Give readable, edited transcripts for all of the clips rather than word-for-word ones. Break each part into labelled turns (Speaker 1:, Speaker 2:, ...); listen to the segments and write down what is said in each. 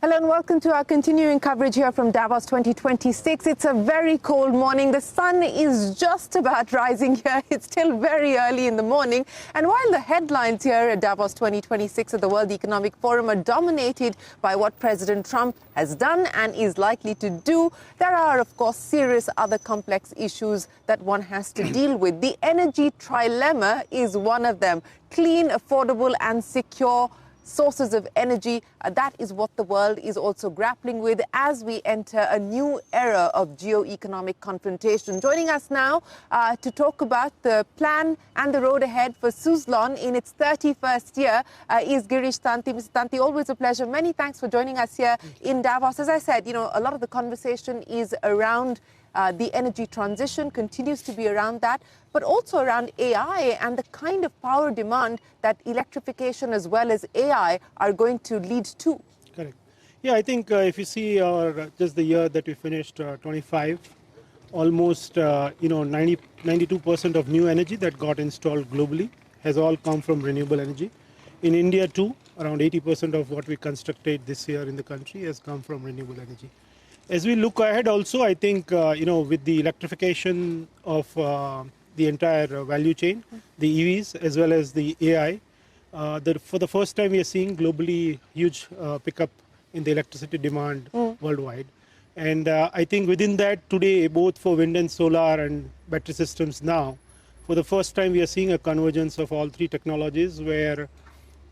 Speaker 1: Hello and welcome to our continuing coverage here from Davos 2026. It's a very cold morning. The sun is just about rising here. It's still very early in the morning. And while the headlines here at Davos 2026 at the World Economic Forum are dominated by what President Trump has done and is likely to do, there are, of course, serious other complex issues that one has to deal with. The energy trilemma is one of them. Clean, affordable and secure sources of energy, that is what the world is also grappling with as we enter a new era of geo-economic confrontation. Joining us now to talk about the plan and the road ahead for Suzlon in its 31st year is Girish Tanti. Mr. Tanti, always a pleasure. Many thanks for joining us here in Davos. As I said, a lot of the conversation is around the energy transition, continues to be around that, but also around AI and the kind of power demand that electrification as well as AI are going to lead to.
Speaker 2: Correct. Yeah, I think if you see just the year that we finished, 25, almost 92% of new energy that got installed globally has all come from renewable energy. In India too, around 80% of what we constructed this year in the country has come from renewable energy. As we look ahead also, I think, with the electrification of the entire value chain, the EVs as well as the AI, for the first time we are seeing globally huge pickup in the electricity demand worldwide. And I think within that today, both for wind and solar and battery systems now, for the first time we are seeing a convergence of all three technologies where,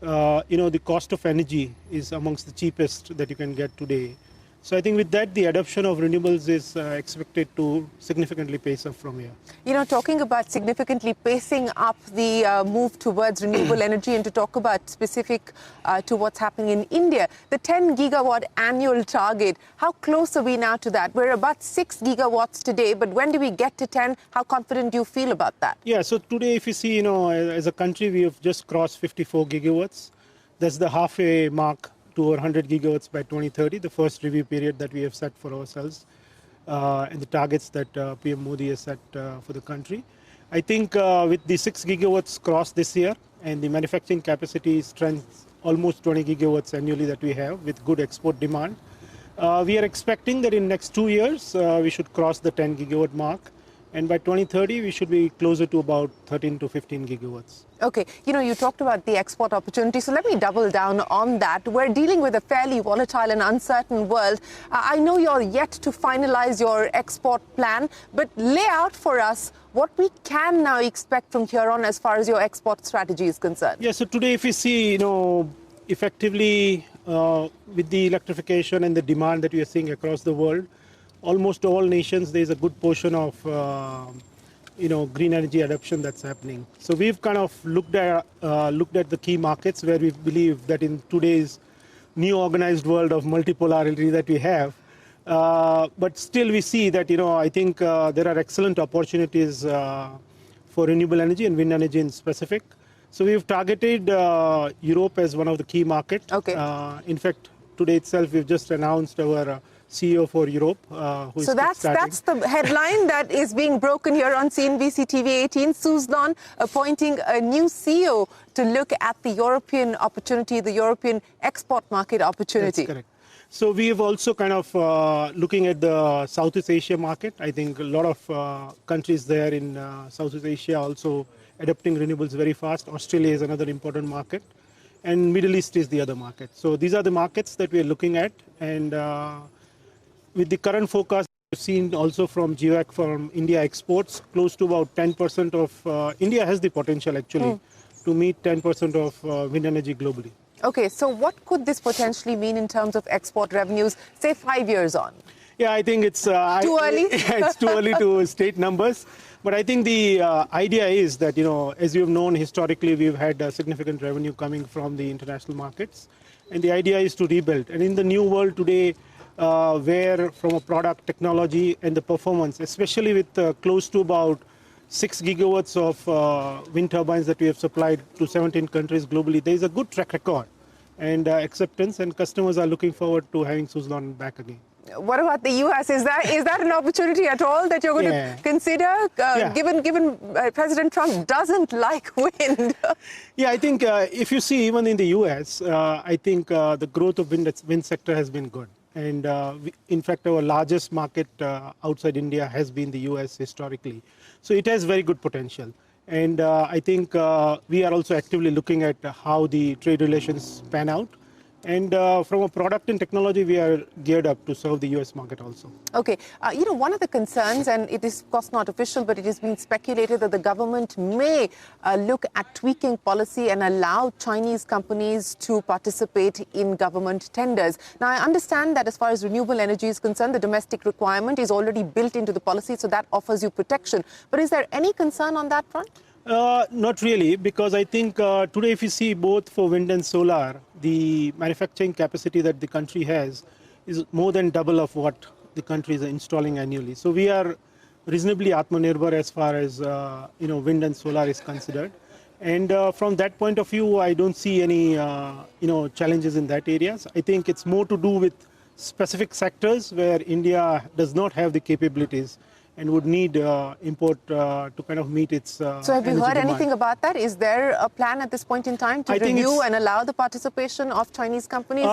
Speaker 2: the cost of energy is amongst the cheapest that you can get today. So I think with that, the adoption of renewables is expected to significantly pace up from here.
Speaker 1: Talking about significantly pacing up the move towards renewable energy and to talk about specific to what's happening in India, the 10 gigawatt annual target, how close are we now to that? We're about 6 gigawatts today, but when do we get to 10? How confident do you feel about that?
Speaker 2: Yeah, so today if you see, as a country, we have just crossed 54 gigawatts. That's the halfway mark to over 100 gigawatts by 2030, the first review period that we have set for ourselves, and the targets that PM Modi has set for the country. I think with the 6 gigawatts crossed this year and the manufacturing capacity strength almost 20 gigawatts annually that we have with good export demand, we are expecting that in next 2 years we should cross the 10 gigawatt mark. And by 2030, we should be closer to about 13 to 15 gigawatts.
Speaker 1: Okay. You talked about the export opportunity, so let me double down on that. We're dealing with a fairly volatile and uncertain world. I know you're yet to finalize your export plan, but lay out for us what we can now expect from here on as far as your export strategy is concerned.
Speaker 2: Yeah, so today if you see, effectively with the electrification and the demand that we are seeing across the world, almost all nations, there's a good portion of, green energy adoption that's happening. So we've kind of looked at the key markets where we believe that in today's new organized world of multipolarity that we have, but still we see that, I think there are excellent opportunities for renewable energy and wind energy in specific. So we've targeted Europe as one of the key markets.
Speaker 1: Okay.
Speaker 2: In fact, today itself, we've just announced our CEO for Europe, who is
Speaker 1: so that's the headline that is being broken here on CNBC-TV18. Suzlon appointing a new CEO to look at the European opportunity, the European export market opportunity.
Speaker 2: That's correct. So we have also kind of looking at the Southeast Asia market. I think a lot of countries there in Southeast Asia also adopting renewables very fast. Australia is another important market, and Middle East is the other market. So these are the markets that we are looking at, and with the current forecast we've seen also from GEOC from India exports, close to about 10% of India has the potential actually to meet 10% of wind energy globally.
Speaker 1: Okay, so what could this potentially mean in terms of export revenues, say 5 years on?
Speaker 2: Yeah, I think it's
Speaker 1: too early.
Speaker 2: It's too early to state numbers. But I think the idea is that, as you've known, historically, we've had significant revenue coming from the international markets. And the idea is to rebuild. And in the new world today, where from a product technology and the performance, especially with close to about 6 gigawatts of wind turbines that we have supplied to 17 countries globally, there is a good track record and acceptance, and customers are looking forward to having Suzlon back again.
Speaker 1: What about the US? Is that an opportunity at all that you're going to consider, given President Trump doesn't like wind?
Speaker 2: Yeah, I think if you see even in the US, I think the growth of wind sector has been good. And in fact, our largest market outside India has been the US historically. So it has very good potential. And I think we are also actively looking at how the trade relations pan out. And from a product and technology, we are geared up to serve the US market also.
Speaker 1: Okay. One of the concerns, and it is of course not official, but it has been speculated that the government may look at tweaking policy and allow Chinese companies to participate in government tenders. Now, I understand that as far as renewable energy is concerned, the domestic requirement is already built into the policy, so that offers you protection. But is there any concern on that front?
Speaker 2: Not really, because I think today if you see both for wind and solar, the manufacturing capacity that the country has is more than double of what the country is installing annually. So we are reasonably Atmanirbhar as far as wind and solar is considered. And from that point of view, I don't see any challenges in that areas. I think it's more to do with specific sectors where India does not have the capabilities and would need import to kind of meet its
Speaker 1: So have you heard anything about that? Is there a plan at this point in time to review and allow the participation of Chinese companies,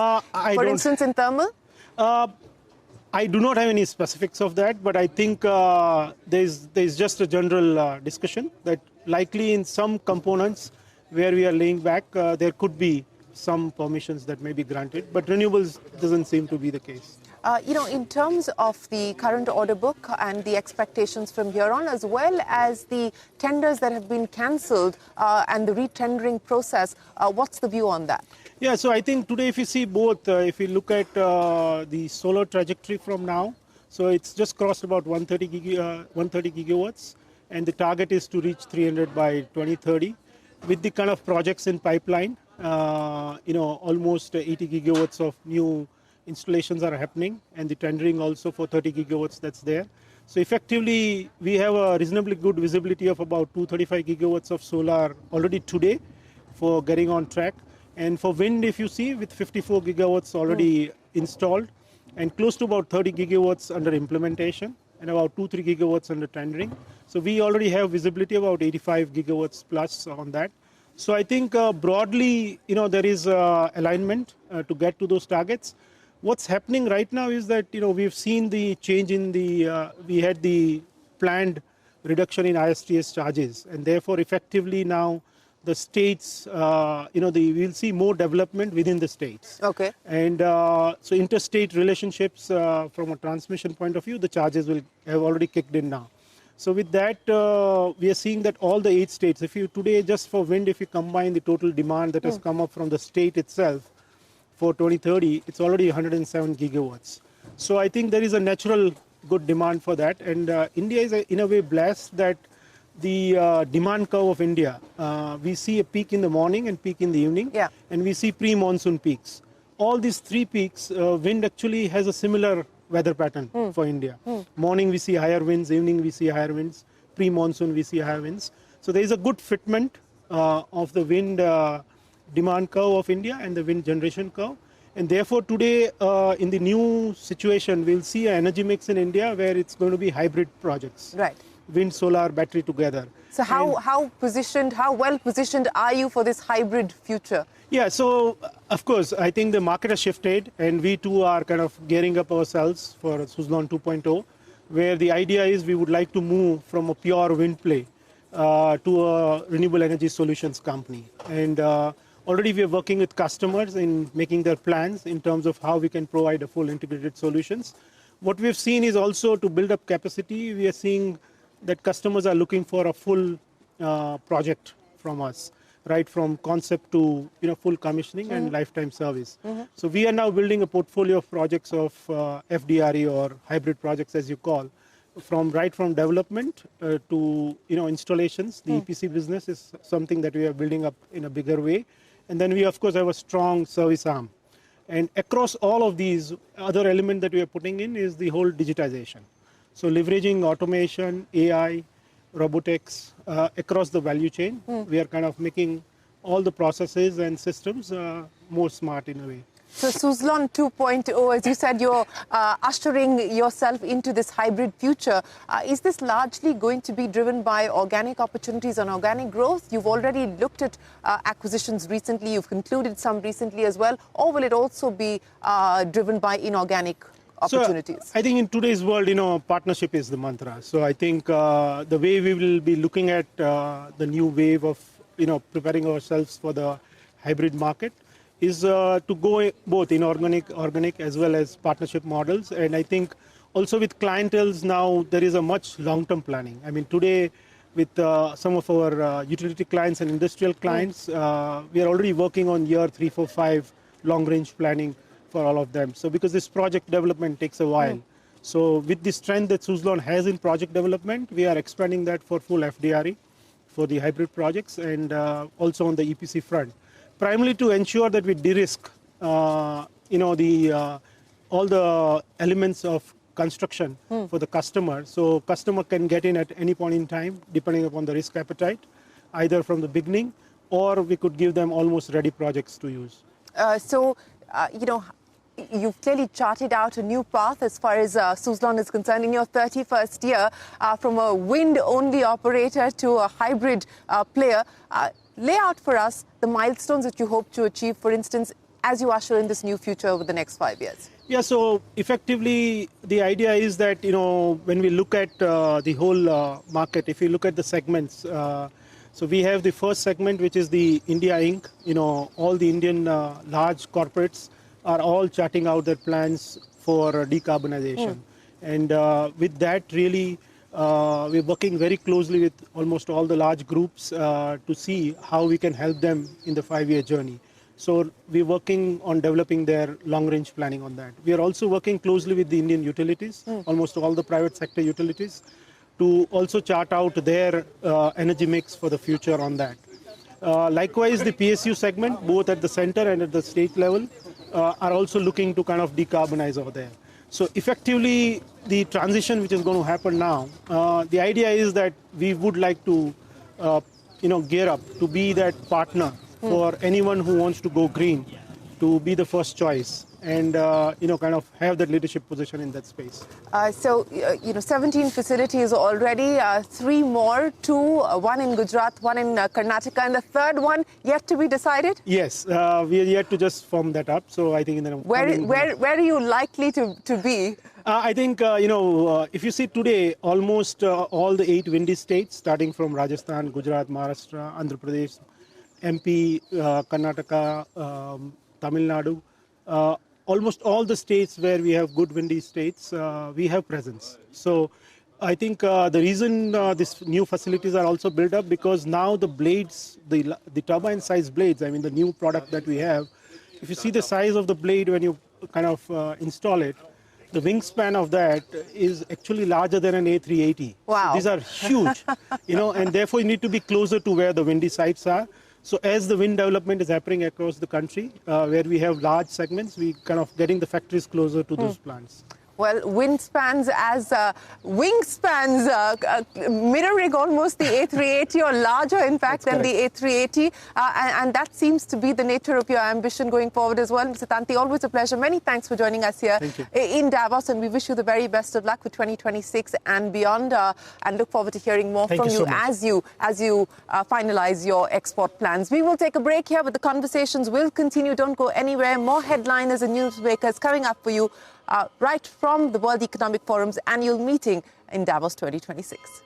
Speaker 1: for instance, in thermal?
Speaker 2: I do not have any specifics of that, but I think there's just a general discussion that likely in some components where we are laying back, there could be some permissions that may be granted, but renewables doesn't seem to be the case.
Speaker 1: In terms of the current order book and the expectations from here on, as well as the tenders that have been cancelled and the retendering process, what's the view on that?
Speaker 2: Yeah, so I think today if you see both, if you look at the solar trajectory from now, so it's just crossed about 130 gigawatts, and the target is to reach 300 by 2030. With the kind of projects in pipeline, almost 80 gigawatts of new installations are happening, and the tendering also for 30 gigawatts that's there. So effectively, we have a reasonably good visibility of about 235 gigawatts of solar already today for getting on track. And for wind, if you see, with 54 gigawatts already installed, and close to about 30 gigawatts under implementation, and about 2-3 gigawatts under tendering. So we already have visibility about 85 gigawatts plus on that. So I think broadly, there is alignment to get to those targets. What's happening right now is that, we've seen the change in we had the planned reduction in ISTS charges, and therefore effectively now the states, we'll see more development within the states.
Speaker 1: Okay.
Speaker 2: And so interstate relationships from a transmission point of view, the charges have already kicked in now. So with that, we are seeing that all the 8 states, if you today just for wind, if you combine the total demand that has come up from the state itself, for 2030, it's already 107 gigawatts. So I think there is a natural good demand for that. And India is in a way blessed that the demand curve of India, we see a peak in the morning and peak in the evening, and we see pre-monsoon peaks. All these 3 peaks, wind actually has a similar weather pattern for India. Morning we see higher winds, evening we see higher winds, pre-monsoon we see higher winds. So there is a good fitment of the wind demand curve of India and the wind generation curve. And therefore today in the new situation, we'll see an energy mix in India where it's going to be hybrid projects.
Speaker 1: Right.
Speaker 2: Wind, solar, battery together.
Speaker 1: So how well positioned are you for this hybrid future?
Speaker 2: Yeah, so of course, I think the market has shifted, and we too are kind of gearing up ourselves for Suzlon 2.0, where the idea is we would like to move from a pure wind play to a renewable energy solutions company. And already we are working with customers in making their plans in terms of how we can provide a full integrated solutions. What we've seen is also to build up capacity, we are seeing that customers are looking for a full project from us, right from concept to full commissioning and lifetime service. So we are now building a portfolio of projects of FDRE or hybrid projects as you call, right from development to installations. The EPC business is something that we are building up in a bigger way. And then we, of course, have a strong service arm. And across all of these, other element that we are putting in is the whole digitization. So leveraging automation, AI, robotics across the value chain. We are kind of making all the processes and systems more smart in a way.
Speaker 1: So Suzlon 2.0, as you said, you're ushering yourself into this hybrid future. Is this largely going to be driven by organic opportunities and organic growth? You've already looked at acquisitions recently, you've concluded some recently as well, or will it also be driven by inorganic opportunities?
Speaker 2: So I think in today's world, partnership is the mantra. So I think the way we will be looking at the new wave of, preparing ourselves for the hybrid market is to go both inorganic, organic, as well as partnership models. And I think also with clienteles now, there is a much long-term planning. I mean, today with some of our utility clients and industrial clients, we are already working on year 3, 4, 5 long-range planning for all of them. So because this project development takes a while. So with the strength that Suzlon has in project development, we are expanding that for full FDRE for the hybrid projects and also on the EPC front. Primarily to ensure that we de-risk, all the elements of construction for the customer. So customer can get in at any point in time, depending upon the risk appetite, either from the beginning, or we could give them almost ready projects to use.
Speaker 1: You've clearly charted out a new path as far as Suzlon is concerned in your 31st year, from a wind-only operator to a hybrid player. Lay out for us the milestones that you hope to achieve, for instance, as you usher in this new future over the next 5 years.
Speaker 2: Yeah, so effectively, the idea is that, when we look at the whole market, if you look at the segments, so we have the first segment, which is the India Inc. All the Indian large corporates are all charting out their plans for decarbonization. And with that, really, we're working very closely with almost all the large groups to see how we can help them in the 5-year journey. So we're working on developing their long-range planning on that. We are also working closely with the Indian utilities, almost all the private sector utilities, to also chart out their energy mix for the future on that. Likewise, the PSU segment, both at the center and at the state level, are also looking to kind of decarbonize over there. So effectively, the transition which is going to happen now, the idea is that we would like to, gear up to be that partner for anyone who wants to go green, to be the first choice and, kind of have that leadership position in that space.
Speaker 1: 17 facilities already, 3 more, 2, one in Gujarat, one in Karnataka, and the third one yet to be decided?
Speaker 2: Yes, we are yet to just form that up. So I think in the
Speaker 1: where are you likely to be?
Speaker 2: I think, if you see today, almost all the 8 windy states, starting from Rajasthan, Gujarat, Maharashtra, Andhra Pradesh, MP, Karnataka, Tamil Nadu, almost all the states where we have good windy states, we have presence. So I think the reason these new facilities are also built up, because now the blades, the turbine size blades, I mean the new product that we have, if you see the size of the blade when you kind of install it, the wingspan of that is actually larger than an A380.
Speaker 1: Wow.
Speaker 2: So these are huge, and therefore you need to be closer to where the windy sites are. So as the wind development is happening across the country, where we have large segments, we kind of getting the factories closer to those plants.
Speaker 1: Well, windspans as wingspans, mirroring almost the A380 or larger, in fact, than the A380. And that seems to be the nature of your ambition going forward as well. Mr. Tanti, always a pleasure. Many thanks for joining us here in Davos. And we wish you the very best of luck with 2026 and beyond. And look forward to hearing more from you as you finalize your export plans. We will take a break here, but the conversations will continue. Don't go anywhere. More headliners and newsmakers coming up for you. Right from the World Economic Forum's annual meeting in Davos 2026.